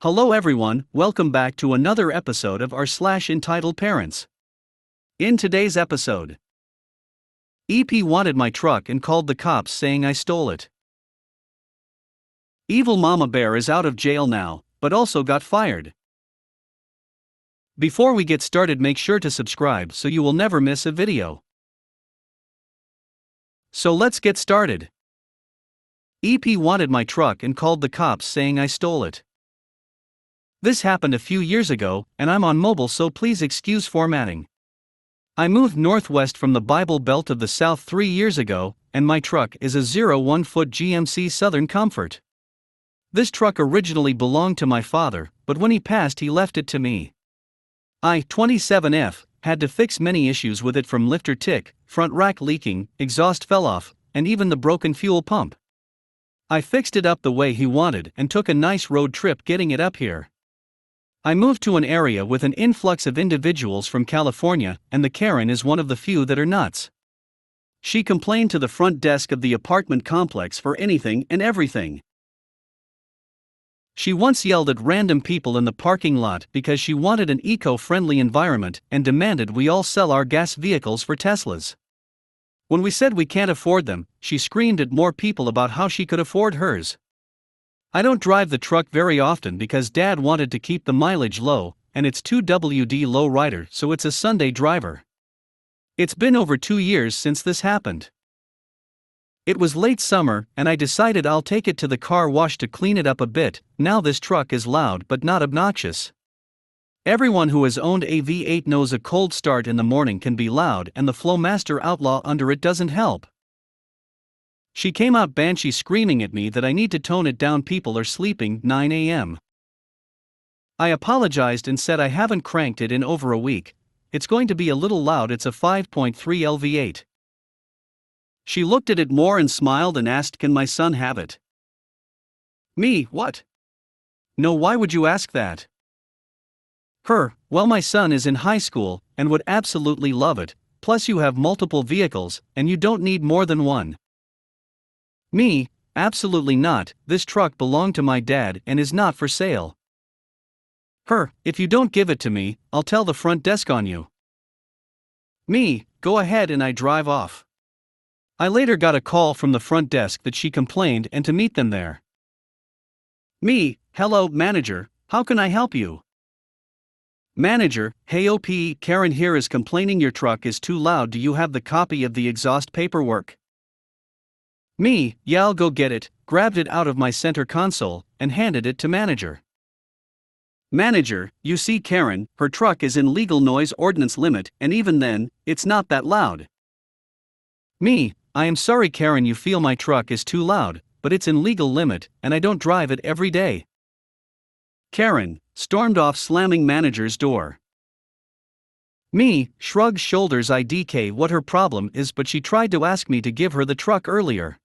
Hello everyone, welcome back to another episode of r/slash entitled parents. In today's episode, EP wanted my truck and called the cops saying I stole it. Evil Mama Bear is out of jail now, but also got fired. Before we get started, make sure to subscribe so you will never miss a video. So let's get started. EP wanted my truck and called the cops saying I stole it. This happened a few years ago, and I'm on mobile, so please excuse formatting. I moved northwest from the Bible Belt of the South 3 years ago, and my truck is a 01-foot GMC Southern Comfort. This truck originally belonged to my father, but when he passed he left it to me. I, 27F, had to fix many issues with it, from lifter tick, front rack leaking, exhaust fell off, and even the broken fuel pump. I fixed it up the way he wanted and took a nice road trip getting it up here. I moved to an area with an influx of individuals from California, and the Karen is one of the few that are nuts. She complained to the front desk of the apartment complex for anything and everything. She once yelled at random people in the parking lot because she wanted an eco-friendly environment and demanded we all sell our gas vehicles for Teslas. When we said we can't afford them, she screamed at more people about how she could afford hers. I don't drive the truck very often because Dad wanted to keep the mileage low, and it's 2WD low rider, so it's a Sunday driver. It's been over 2 years since this happened. It was late summer, and I decided I'll take it to the car wash to clean it up a bit. Now this truck is loud but not obnoxious. Everyone who has owned a V8 knows a cold start in the morning can be loud, and the Flowmaster Outlaw under it doesn't help. She came out banshee screaming at me that I need to tone it down, people are sleeping. 9 a.m. I apologized and said I haven't cranked it in over a week. It's going to be a little loud, it's a 5.3 LV8. She looked at it more and smiled and asked, can my son have it? Me, what? No, why would you ask that? Her, well, my son is in high school and would absolutely love it, plus you have multiple vehicles and you don't need more than one. Me, absolutely not, this truck belonged to my dad and is not for sale. Her, if you don't give it to me, I'll tell the front desk on you. Me, go ahead, and I drive off. I later got a call from the front desk that she complained and to meet them there. Me, hello manager, how can I help you? Manager, hey OP, Karen here is complaining your truck is too loud, do you have the copy of the exhaust paperwork? Me, yeah, I'll go get it, grabbed it out of my center console, and handed it to manager. Manager, you see Karen, her truck is in legal noise ordinance limit, and even then, it's not that loud. Me, I am sorry Karen, you feel my truck is too loud, but it's in legal limit, and I don't drive it every day. Karen stormed off, slamming manager's door. Me, shrugged shoulders, I DK what her problem is, but she tried to ask me to give her the truck earlier.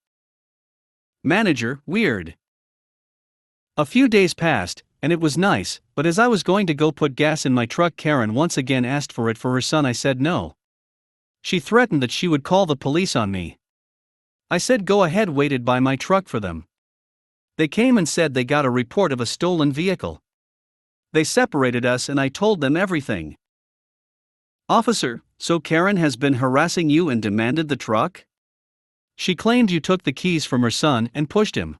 Manager, weird. A few days passed, and it was nice, but as I was going to go put gas in my truck, Karen once again asked for it for her son. I said no. She threatened that she would call the police on me. I said go ahead, waited by my truck for them. They came and said they got a report of a stolen vehicle. They separated us and I told them everything. Officer, so Karen has been harassing you and demanded the truck? She claimed you took the keys from her son and pushed him.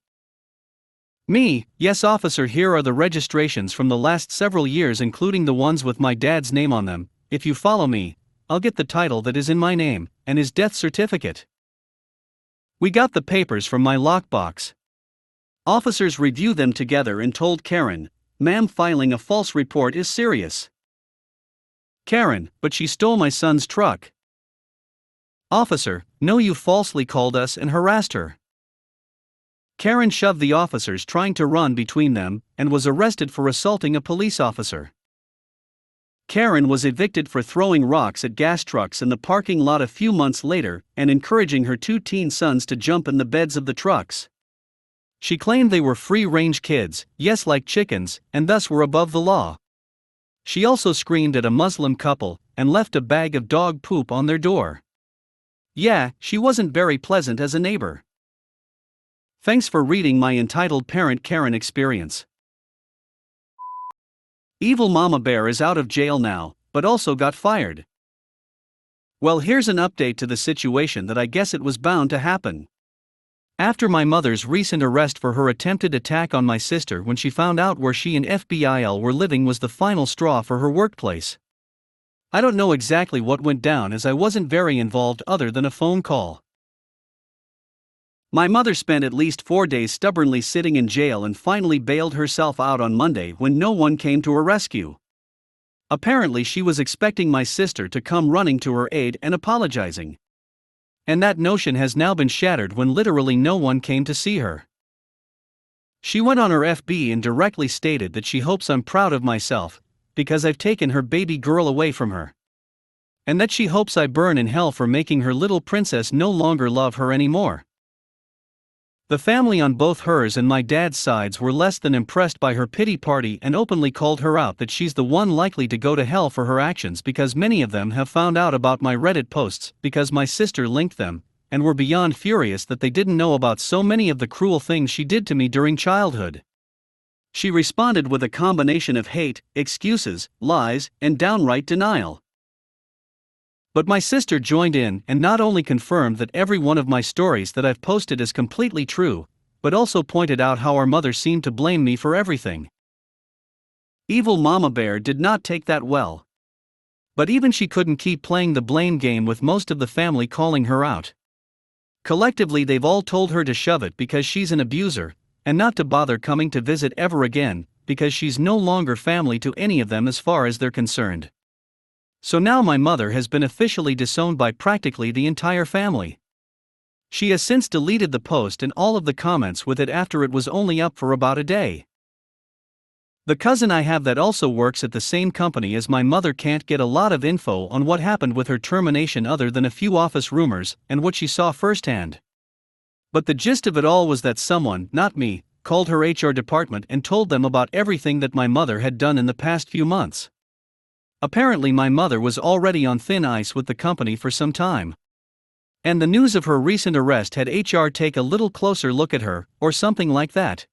Me, yes officer, here are the registrations from the last several years, including the ones with my dad's name on them. If you follow me, I'll get the title that is in my name, and his death certificate. We got the papers from my lockbox. Officers reviewed them together and told Karen, ma'am, filing a false report is serious. Karen, but she stole my son's truck. Officer, no, you falsely called us and harassed her. Karen shoved the officers trying to run between them and was arrested for assaulting a police officer. Karen was evicted for throwing rocks at gas trucks in the parking lot a few months later and encouraging her 2 teen sons to jump in the beds of the trucks. She claimed they were free-range kids, yes, like chickens, and thus were above the law. She also screamed at a Muslim couple and left a bag of dog poop on their door. Yeah, she wasn't very pleasant as a neighbor. Thanks for reading my entitled parent Karen experience. Evil Mama Bear is out of jail now, but also got fired. Well, here's an update to the situation that I guess it was bound to happen. After my mother's recent arrest for her attempted attack on my sister when she found out where she and FBIL were living was the final straw for her workplace. I don't know exactly what went down as I wasn't very involved other than a phone call. My mother spent at least 4 days stubbornly sitting in jail and finally bailed herself out on Monday when no one came to her rescue. Apparently she was expecting my sister to come running to her aid and apologizing. And that notion has now been shattered when literally no one came to see her. She went on her FB and directly stated that she hopes I'm proud of myself, because I've taken her baby girl away from her. And that she hopes I burn in hell for making her little princess no longer love her anymore. The family on both hers and my dad's sides were less than impressed by her pity party and openly called her out that she's the one likely to go to hell for her actions because many of them have found out about my Reddit posts because my sister linked them, and were beyond furious that they didn't know about so many of the cruel things she did to me during childhood. She responded with a combination of hate, excuses, lies, and downright denial. But my sister joined in and not only confirmed that every one of my stories that I've posted is completely true, but also pointed out how our mother seemed to blame me for everything. Evil Mama Bear did not take that well. But even she couldn't keep playing the blame game with most of the family calling her out. Collectively they've all told her to shove it because she's an abuser, and not to bother coming to visit ever again, because she's no longer family to any of them as far as they're concerned. So now my mother has been officially disowned by practically the entire family. She has since deleted the post and all of the comments with it after it was only up for about a day. The cousin I have that also works at the same company as my mother can't get a lot of info on what happened with her termination other than a few office rumors and what she saw firsthand. But the gist of it all was that someone, not me, called her HR department and told them about everything that my mother had done in the past few months. Apparently my mother was already on thin ice with the company for some time. And the news of her recent arrest had HR take a little closer look at her, or something like that.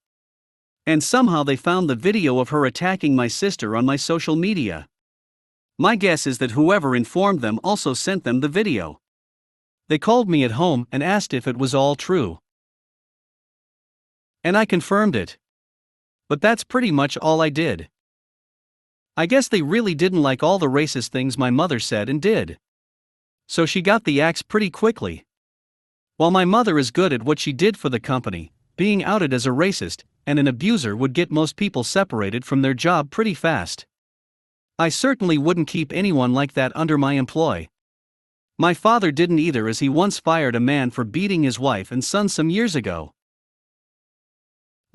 And somehow they found the video of her attacking my sister on my social media. My guess is that whoever informed them also sent them the video. They called me at home and asked if it was all true. And I confirmed it. But that's pretty much all I did. I guess they really didn't like all the racist things my mother said and did. So she got the axe pretty quickly. While my mother is good at what she did for the company, being outed as a racist and an abuser would get most people separated from their job pretty fast. I certainly wouldn't keep anyone like that under my employ. My father didn't either, as he once fired a man for beating his wife and son some years ago.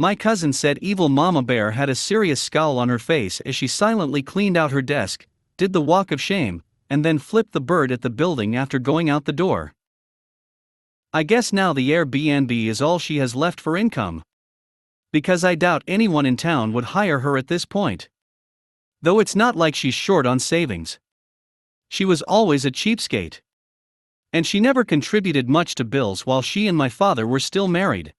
My cousin said Evil Mama Bear had a serious scowl on her face as she silently cleaned out her desk, did the walk of shame, and then flipped the bird at the building after going out the door. I guess now the Airbnb is all she has left for income. Because I doubt anyone in town would hire her at this point. Though it's not like she's short on savings. She was always a cheapskate. And she never contributed much to bills while she and my father were still married.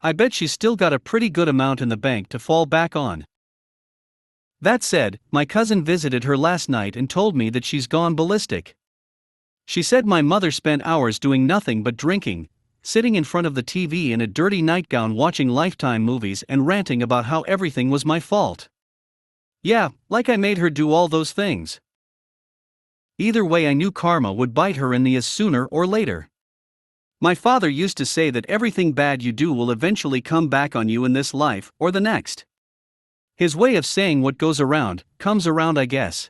I bet she's still got a pretty good amount in the bank to fall back on. That said, my cousin visited her last night and told me that she's gone ballistic. She said my mother spent hours doing nothing but drinking, sitting in front of the TV in a dirty nightgown watching Lifetime movies and ranting about how everything was my fault. Yeah, like I made her do all those things. Either way, I knew karma would bite her in the ass sooner or later. My father used to say that everything bad you do will eventually come back on you in this life or the next. His way of saying what goes around, comes around, I guess.